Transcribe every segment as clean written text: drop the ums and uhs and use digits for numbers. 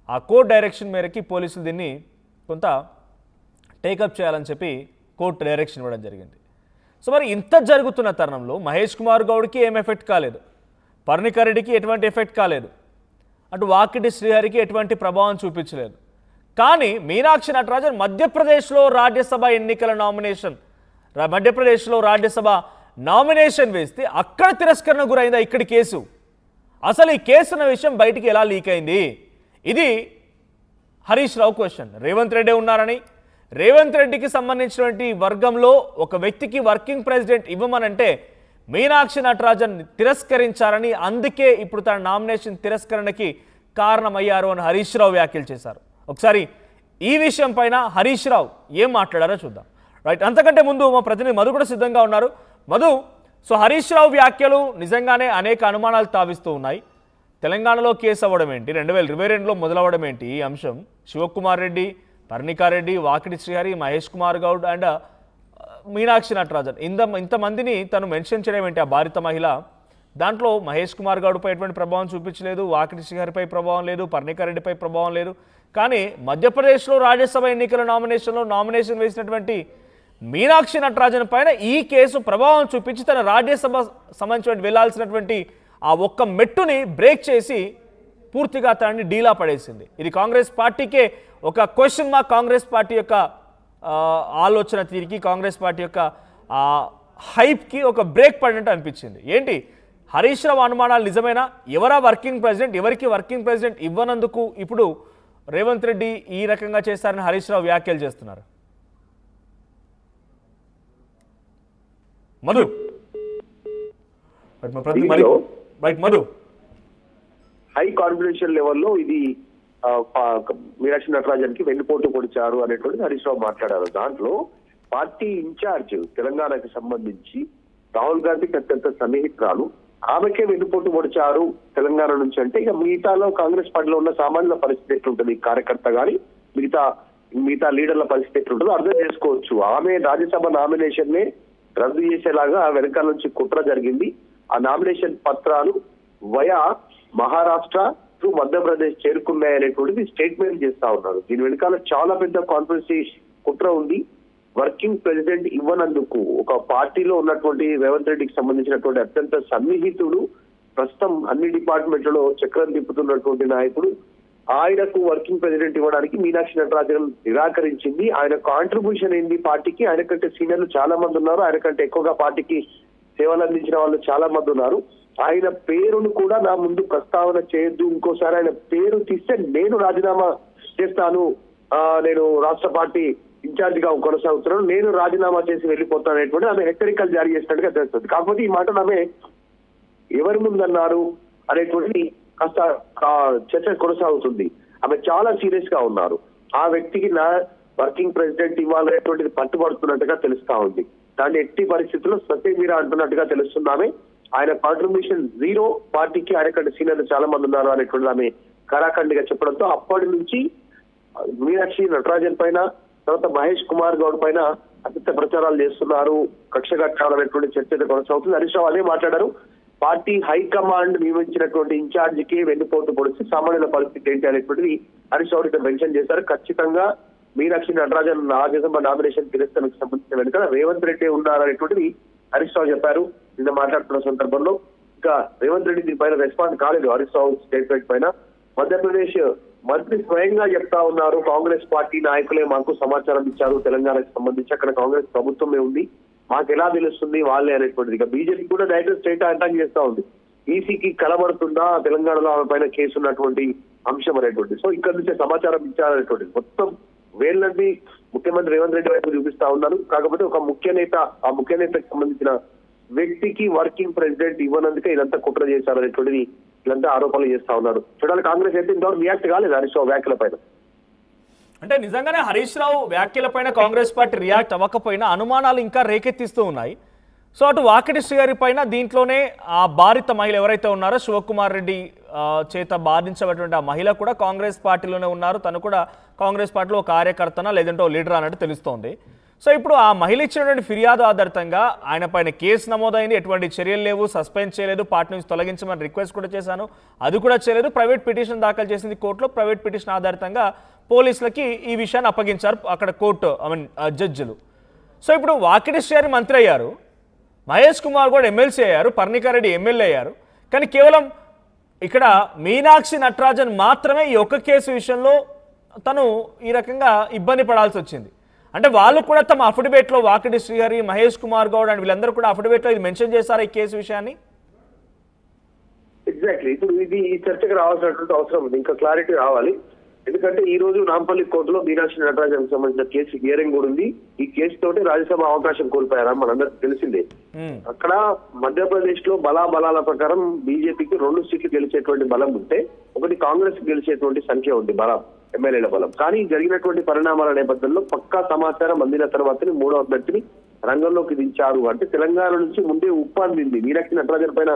ఆ court direction మేరకి పోలీసులు దీన్ని కొంత టేకప్ చేయాలని చెప్పి కోర్టు డైరెక్షన్ ఇవ్వడం జరిగింది. సో మరి ఇంత జరుగుతున్న తరుణంలో మహేష్ కుమార్ గౌడ్కి ఏం ఎఫెక్ట్ కాలేదు, పర్ణికారెడ్డికి ఎటువంటి ఎఫెక్ట్ కాలేదు, అటు వాకిటి శ్రీహరికి ఎటువంటి ప్రభావం చూపించలేదు. కానీ మీనాక్షి నటరాజన్ మధ్యప్రదేశ్లో రాజ్యసభ ఎన్నికల మధ్యప్రదేశ్లో రాజ్యసభ నామినేషన్ వేస్తే అక్కడ తిరస్కరణ గురైందా ఇక్కడి కేసు? అసలు ఈ కేసు అన్న విషయం బయటికి ఎలా లీక్ అయింది? ఇది హరీష్ రావు క్వశ్చన్. రేవంత్ రెడ్డి ఉన్నారని, రేవంత్ రెడ్డికి సంబంధించినటువంటి వర్గంలో ఒక వ్యక్తికి వర్కింగ్ ప్రెసిడెంట్ ఇవ్వమనంటే మీనాక్షి నటరాజన్ తిరస్కరించారని, అందుకే ఇప్పుడు తన నామినేషన్ తిరస్కరణకి కారణమయ్యారు అని హరీష్ రావు వ్యాఖ్యలు చేశారు. ఒకసారి ఈ విషయం పైన హరీష్ రావు ఏం మాట్లాడారో చూద్దాం. రైట్, అంతకంటే ముందు మా ప్రతినిధి మధు కూడా సిద్ధంగా ఉన్నారు. మధు, సో హరీష్ రావు వ్యాఖ్యలు నిజంగానే అనేక అనుమానాలు తావిస్తూ ఉన్నాయి. తెలంగాణలో కేసు అవ్వడం ఏంటి, 2022లో మొదలవ్వడం ఏంటి ఈ అంశం? శివకుమార్ రెడ్డి, పర్ణికారెడ్డి, వాకిటి శ్రీహరి, మహేష్ కుమార్ గౌడ్ అండ్ మీనాక్షి నటరాజన్ ఇంతమందిని తను మెన్షన్ చేయడం ఏంటి? ఆ బాధిత మహిళ దాంట్లో మహేష్ కుమార్ గౌడ్పై ఎటువంటి ప్రభావం చూపించలేదు, వాకిటి శ్రీహరిపై ప్రభావం లేదు, పర్ణికారెడ్డిపై ప్రభావం లేదు. కానీ మధ్యప్రదేశ్లో రాజ్యసభ ఎన్నికల నామినేషన్ వేసినటువంటి మీనాక్షి నటరాజన్ పైన ఈ కేసు ప్రభావం చూపించి తన రాజ్యసభ సంబంధించిన వెళ్లాల్సినటువంటి ఆ ఒక్క మెట్టుని బ్రేక్ చేసి పూర్తిగా తనని డీలా పడేసింది. ఇది కాంగ్రెస్ పార్టీకే ఒక క్వశ్చన్ మార్క్. కాంగ్రెస్ పార్టీ యొక్క ఆలోచన తీరికి, కాంగ్రెస్ పార్టీ యొక్క హైప్కి ఒక బ్రేక్ పడినట్టు అనిపించింది. ఏంటి హరీష్ రావు అనుమానాలు నిజమేనా? ఎవరా వర్కింగ్ ప్రెసిడెంట్, ఎవరికి వర్కింగ్ ప్రెసిడెంట్ ఇవ్వనందుకు ఇప్పుడు రేవంత్ రెడ్డి ఈ రకంగా చేస్తారని హరీష్ రావు వ్యాఖ్యలు చేస్తున్నారు. మధు మధు హై కాన్ఫిడెన్షియల్ లెవెల్లో ఇది మీనాక్షి నటరాజన్ కి వెన్నుపోటు పొడిచారు అనేటువంటి హరీష్ రావు మాట్లాడారు. దాంట్లో పార్టీ ఇన్ఛార్జ్ తెలంగాణకి సంబంధించి రాహుల్ గాంధీకి అత్యంత సన్నిహితురాలు, ఆమెకే వెన్నుపోటు పొడిచారు తెలంగాణ నుంచి అంటే ఇక మిగతాలో కాంగ్రెస్ పార్టీలో ఉన్న సామాన్యుల పరిస్థితి ఎట్లుంటుంది, కార్యకర్త గాని మిగతా లీడర్ల పరిస్థితి ఎట్లుంటుందో అర్థం చేసుకోవచ్చు. ఆమె రాజ్యసభ నామినేషన్ నే రద్దు చేసేలాగా వెనకాల నుంచి కుట్ర జరిగింది. ఆ నామినేషన్ పత్రాలు via Maharashtra to Madhya Pradesh చేరుకున్నాయనేటువంటిది statement చేస్తా ఉన్నారు. దీని వెనకాల చాలా పెద్ద కాన్స్పిరసీ కుట్ర ఉంది. వర్కింగ్ ప్రెసిడెంట్ ఇవ్వనందుకు ఒక పార్టీలో ఉన్నటువంటి రేవంత్ రెడ్డికి సంబంధించినటువంటి అత్యంత సన్నిహితుడు, ప్రస్తుతం అన్ని డిపార్ట్మెంట్లలో చక్రం తిప్పుతున్నటువంటి నాయకుడు, ఆయనకు వర్కింగ్ ప్రెసిడెంట్ ఇవ్వడానికి మీనాక్షి నటరాజన్ నిరాకరించింది. ఆయన కాంట్రిబ్యూషన్ ఏంది పార్టీకి? ఆయన కంటే సీనియర్లు చాలా మంది ఉన్నారు, ఆయన కంటే ఎక్కువగా పార్టీకి సేవలు అందించిన వాళ్ళు చాలా మంది ఉన్నారు. ఆయన పేరును కూడా నా ముందు ప్రస్తావన చేయొద్దు, ఇంకోసారి ఆయన పేరు తీస్తే నేను రాజీనామా చేస్తాను, నేను రాష్ట్ర పార్టీ ఇన్ఛార్జ్ గా కొనసాగుతున్నాను, నేను రాజీనామా చేసి వెళ్ళిపోతాను అనేటువంటి ఆమె హెచ్చరికలు జారీ చేసినట్టుగా తెలుస్తుంది. కాకపోతే ఈ మాట ఆమె ఎవరి ముందన్నారు అనేటువంటి కాస్త చర్చ కొనసాగుతుంది. ఆమె చాలా సీరియస్ గా ఉన్నారు. ఆ వ్యక్తికి నా వర్కింగ్ ప్రెసిడెంట్ ఇవ్వాలనేటువంటిది పట్టుబడుతున్నట్టుగా తెలుస్తా ఉంది. దాన్ని ఎట్టి పరిస్థితుల్లో సత్యమీర అంటున్నట్టుగా తెలుస్తున్నామే. ఆయన కాంట్రిబ్యూషన్ జీరో, పార్టీకి ఆయన కంటే సీనియర్లు చాలా మంది ఉన్నారు అనేటువంటి ఆమె కరాఖండిగా చెప్పడంతో అప్పటి నుంచి మీనాక్షి నటరాజన్ పైన, తర్వాత మహేష్ కుమార్ గౌడ్ పైన అత్యంత ప్రచారాలు చేస్తున్నారు, కక్ష కట్టాలనేటువంటి చర్చ కొనసాగుతుంది. హరీష్ రావు అదే మాట్లాడారు. పార్టీ హైకమాండ్ నియమించినటువంటి ఇన్ఛార్జ్ కి వెన్నుపోటు పొడిచి సామాన్యుల పరిస్థితి ఏంటి అనేటువంటిది హరీష్ రావు ఇక్కడ మెన్షన్ చేశారు. ఖచ్చితంగా మీనాక్షి నటరాజన్ రాజ్యసభ నామినేషన్ తిరస్కరణకు సంబంధించిన వెనుక రేవంత్ రెడ్డి ఉన్నారనేటువంటిది హరీష్ రావు చెప్పారు. నిన్న మాట్లాడుతున్న సందర్భంలో ఇంకా రేవంత్ రెడ్డి దీనిపైన రెస్పాండ్ కాలేదు. హరీష్ రావు స్టేట్మెంట్ పైన మధ్యప్రదేశ్ మంత్రి స్వయంగా చెప్తా ఉన్నారు, కాంగ్రెస్ పార్టీ నాయకులే మాకు సమాచారం ఇచ్చారు, తెలంగాణకు సంబంధించి అక్కడ కాంగ్రెస్ ప్రభుత్వమే ఉంది, మాకు ఎలా తెలుస్తుంది వాళ్ళే అనేటువంటిది. ఇక బీజేపీ కూడా డైరెక్ట్ స్టేట్ అటాక్ చేస్తా ఉంది. ఈసీకి కలబడుతుందా తెలంగాణలో ఆమె పైన కేసు ఉన్నటువంటి అంశం అనేటువంటిది. సో ఇక్కడ నుంచే సమాచారం ఇచ్చారనేటువంటిది మొత్తం వేళ్ళని ముఖ్యమంత్రి రేవంత్ రెడ్డి వైపు చూపిస్తా ఉన్నారు. కాకపోతే ఒక ఆ ముఖ్య నేతకు సంబంధించిన వ్యక్తికి వర్కింగ్ ప్రెసిడెంట్ ఇవ్వనందుకే ఇదంతా కుట్ర చేశారనేటువంటిది వీళ్ళంతా ఆరోపణలు చేస్తా ఉన్నారు. చూడాలి కాంగ్రెస్ అయితే ఇంతవరకు రియాక్ట్ కాలేదు హరీష్ రావు వ్యాఖ్యల పైన. అంటే నిజంగానే హరీష్ రావు వ్యాఖ్యలపైన కాంగ్రెస్ పార్టీ రియాక్ట్ అవ్వకపోయినా అనుమానాలు ఇంకా రేకెత్తిస్తూ ఉన్నాయి. సో అటు వాకిటి శ్రీహరి పైన దీంట్లోనే ఆ బాధిత మహిళ ఎవరైతే ఉన్నారో శివకుమార్ రెడ్డి చేత బాధించబడినటువంటి ఆ మహిళ కూడా కాంగ్రెస్ పార్టీలోనే ఉన్నారు. తను కూడా కాంగ్రెస్ పార్టీలో ఒక కార్యకర్తనా లేదంటే ఓ లీడర్ అన్నట్టు తెలుస్తోంది. సో ఇప్పుడు ఆ మహిళ ఇచ్చినటువంటి ఫిర్యాదు ఆధారితంగా ఆయన పైన కేసు నమోదైంది, ఎటువంటి చర్యలు లేవు, సస్పెండ్ చేయలేదు, పార్టీ నుంచి తొలగించమని రిక్వెస్ట్ కూడా చేశాను, అది కూడా చేయలేదు. ప్రైవేట్ పిటిషన్ దాఖలు చేసింది కోర్టులో. ప్రైవేట్ పిటిషన్ ఆధారితంగా పోలీసులకి ఈ విషయాన్ని అప్పగించారు అక్కడ కోర్టు జడ్జిలు. సో ఇప్పుడు వాకిటి శ్రీహరి మంత్రి అయ్యారు, మహేష్ కుమార్ కూడా ఎమ్మెల్సీ అయ్యారు, పర్ణికారెడ్డి ఎమ్మెల్యే అయ్యారు. కానీ కేవలం ఇక్కడ మీనాక్షి నటరాజన్ మాత్రమే ఈ ఒక్క కేసు విషయంలో తను ఈ రకంగా ఇబ్బంది పడాల్సి వచ్చింది. అంటే వాళ్ళు కూడా తమ అఫిడవిట్లో వాకిటి శ్రీహరి, మహేష్ కుమార్ గౌడ్ అండ్ వీళ్ళందరూ కూడా అఫిడవిట్లో ఇది మెన్షన్ చేశారు ఈ కేసు విషయాన్ని. ఎగ్జాక్ట్లీ. ఇప్పుడు ఇది ఈ చర్చకు రావాల్సినటువంటి అవసరం ఉంది, ఇంకా క్లారిటీ రావాలి. ఎందుకంటే ఈ రోజు నాంపల్లి కోర్టులో మీనాక్షి నటరాజన్ సంబంధించిన కేసు హియరింగ్ కూడా ఉంది. ఈ కేసు తోటి రాజ్యసభ అవకాశం కోల్పోయారని మనందరికీ తెలిసిందే. అక్కడ మధ్యప్రదేశ్ లో బలాల ప్రకారం బీజేపీకి 2 సీట్లు గెలిచేటువంటి బలం ఉంటే, ఒకటి కాంగ్రెస్ గెలిచేటువంటి సంఖ్య ఉంది బలం, ఎమ్మెల్యేల బలం. కానీ జరిగినటువంటి పరిణామాల నేపథ్యంలో పక్కా సమాచారం అందిన తర్వాతనే 3వ అభ్యర్థిని రంగంలోకి దించారు. అంటే తెలంగాణ నుంచి ముందే ఉప్పందింది. మీనాక్షి నటరాజన్ పైన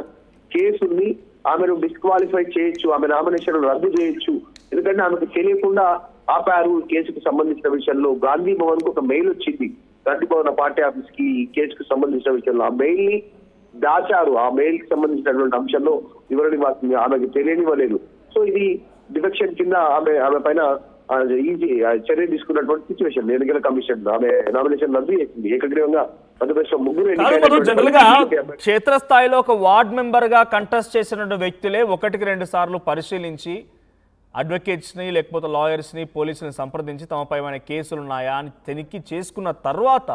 కేసుని ఆమెను డిస్క్వాలిఫై చేయొచ్చు, ఆమె నామినేషన్ రద్దు చేయొచ్చు. ఎందుకంటే ఆమెకు తెలియకుండా ఆపారు. కేసుకు సంబంధించిన విషయంలో గాంధీ భవన్ కు ఒక మెయిల్ వచ్చింది, గాంధీ భవన్ పార్టీ ఆఫీస్ కి ఈ కేసుకు సంబంధించిన విషయంలో. ఆ మెయిల్ ని దాచారు. ఆ మెయిల్ కి సంబంధించినటువంటి అంశంలో వివరణ ఆమెకు తెలియనివ్వలేదు. సో ఇది డిఫెక్షన్ కింద ఆమె పైన ఈజీ చర్య తీసుకున్నటువంటి సిచ్యువేషన్. ఎన్నికల కమిషన్ ఆమె నామినేషన్ రద్దు చేసింది ఏకగ్రీవంగా. జనరల్ గా క్షేత్రస్థాయిలో ఒక వార్డ్ మెంబర్ గా కంటెస్ట్ చేసిన వ్యక్తులే 1-2 సార్లు పరిశీలించి అడ్వకేట్స్ ని లేకపోతే లాయర్స్ ని పోలీసుని సంప్రదించి తమపై ఏమైనా కేసులు ఉన్నాయా అని తనిఖీ చేసుకున్న తర్వాత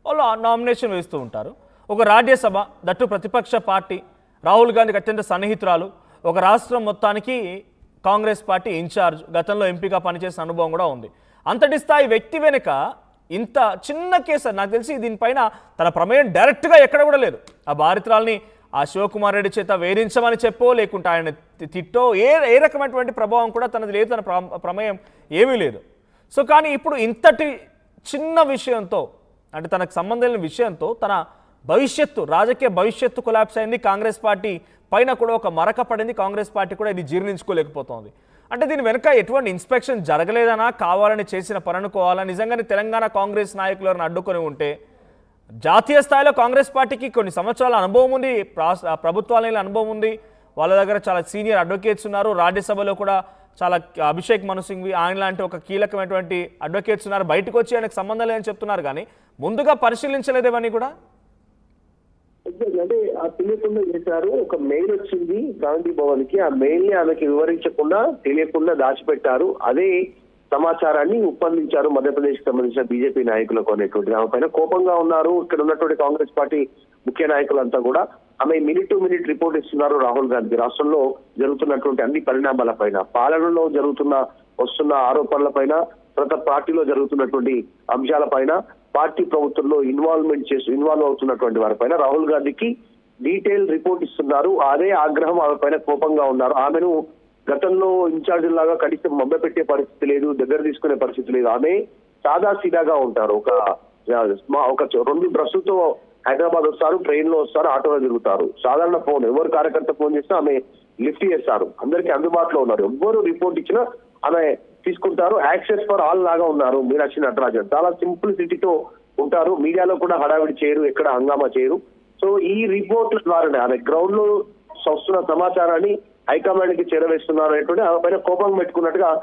వాళ్ళు నామినేషన్ వేస్తూ ఉంటారు. ఒక రాజ్యసభ దట్టు ప్రతిపక్ష పార్టీ, రాహుల్ గాంధీకి అత్యంత సన్నిహితురాలు, ఒక రాష్ట్రం మొత్తానికి కాంగ్రెస్ పార్టీ ఇన్ఛార్జ్, గతంలో ఎంపీగా పనిచేసిన అనుభవం కూడా ఉంది. అంతటి స్థాయి వ్యక్తి వెనుక ఇంత చిన్న కేసు, నాకు తెలిసి దీనిపైన తన ప్రమేయం డైరెక్ట్గా ఎక్కడ కూడా లేదు. ఆ బాధితురాల్ని ఆ శివకుమార్ రెడ్డి చేత వేధించమని చెప్పో లేకుంటే ఆయన తిట్టో ఏ రకమైనటువంటి ప్రభావం కూడా తనది లేదు, తన ప్రమేయం ఏమీ లేదు. సో కానీ ఇప్పుడు ఇంతటి చిన్న విషయంతో, అంటే తనకు సంబంధం లేని విషయంతో తన భవిష్యత్తు, రాజకీయ భవిష్యత్తు కొలాప్స్ అయింది. కాంగ్రెస్ పార్టీ పైన కూడా ఒక మరక పడింది. కాంగ్రెస్ పార్టీ కూడా ఇది జీర్ణించుకోలేకపోతుంది. అంటే దీని వెనుక ఎటువంటి ఇన్స్పెక్షన్ జరగలేదనా, కావాలని చేసిన పని అనుకోవాలా? నిజంగానే తెలంగాణ కాంగ్రెస్ నాయకులు ఎవరిని అడ్డుకొని ఉంటే, జాతీయ స్థాయిలో కాంగ్రెస్ పార్టీకి కొన్ని సంవత్సరాల అనుభవం ఉంది, ప్రభుత్వాల అనుభవం ఉంది, వాళ్ళ దగ్గర చాలా సీనియర్ అడ్వకేట్స్ ఉన్నారు. రాజ్యసభలో కూడా చాలా అభిషేక్ మను సింఘ్వి ఆయన లాంటి ఒక కీలకమైనటువంటి అడ్వకేట్స్ ఉన్నారు. బయటకు వచ్చి ఆయనకు సంబంధం లేదని చెప్తున్నారు, కానీ ముందుగా పరిశీలించలేదు ఇవన్నీ కూడా. అంటే ఆ తెలియకుండా చేశారు. ఒక మెయిల్ వచ్చింది గాంధీ భవన్ కి, ఆ మెయిల్ ని ఆమెకి వివరించకుండా తెలియకుండా దాచిపెట్టారు. అదే సమాచారాన్ని ఉప్పందించారు మధ్యప్రదేశ్ కి సంబంధించిన బీజేపీ నాయకులకు అనేటువంటి. ఆమె పైన కోపంగా ఉన్నారు ఇక్కడ ఉన్నటువంటి కాంగ్రెస్ పార్టీ ముఖ్య నాయకులంతా కూడా. ఆమె మినిట్ టు మినిట్ రిపోర్ట్ ఇస్తున్నారు రాహుల్ గాంధీ రాష్ట్రంలో జరుగుతున్నటువంటి అన్ని పరిణామాల పైన, పాలనలో వస్తున్న ఆరోపణల పైన, ప్రతి పార్టీలో జరుగుతున్నటువంటి అంశాల పైన, పార్టీ ప్రభుత్వంలో ఇన్వాల్వ్ అవుతున్నటువంటి వారిపైన రాహుల్ గాంధీకి డీటెయిల్ రిపోర్ట్ ఇస్తున్నారు. అదే ఆగ్రహం ఆమె పైన కోపంగా ఉన్నారు. ఆమెను గతంలో ఇన్ఛార్జ్ లాగా కనీసం మభ్యపెట్టే పరిస్థితి లేదు, దగ్గర తీసుకునే పరిస్థితి లేదు. ఆమె సాదా సీదాగా ఉంటారు. ఒక 2 బస్సులతో హైదరాబాద్ వస్తారు, ట్రైన్ లో వస్తారు, ఆటోలో తిరుగుతారు. సాధారణ ఫోన్, ఎవరు కార్యకర్త ఫోన్ చేసినా ఆమె లిఫ్ట్ చేస్తారు, అందరికీ అందుబాటులో ఉన్నారు. ఎవ్వరు రిపోర్ట్ ఇచ్చినా ఆమె తీసుకుంటారు. యాక్సెస్ ఫర్ ఆల్ లాగా ఉన్నారు మీనాక్షి నటరాజన్. చాలా సింప్లిసిటీతో ఉంటారు. మీడియాలో కూడా హడావిడి చేయరు, ఎక్కడ హంగామా చేయరు. సో ఈ రిపోర్ట్ల ద్వారానే ఆమె గ్రౌండ్ లో వస్తున్న సమాచారాన్ని హైకమాండ్ కి చేరవేస్తున్నారు అనేటువంటి ఆమె పైన కోపం పెట్టుకున్నట్టుగా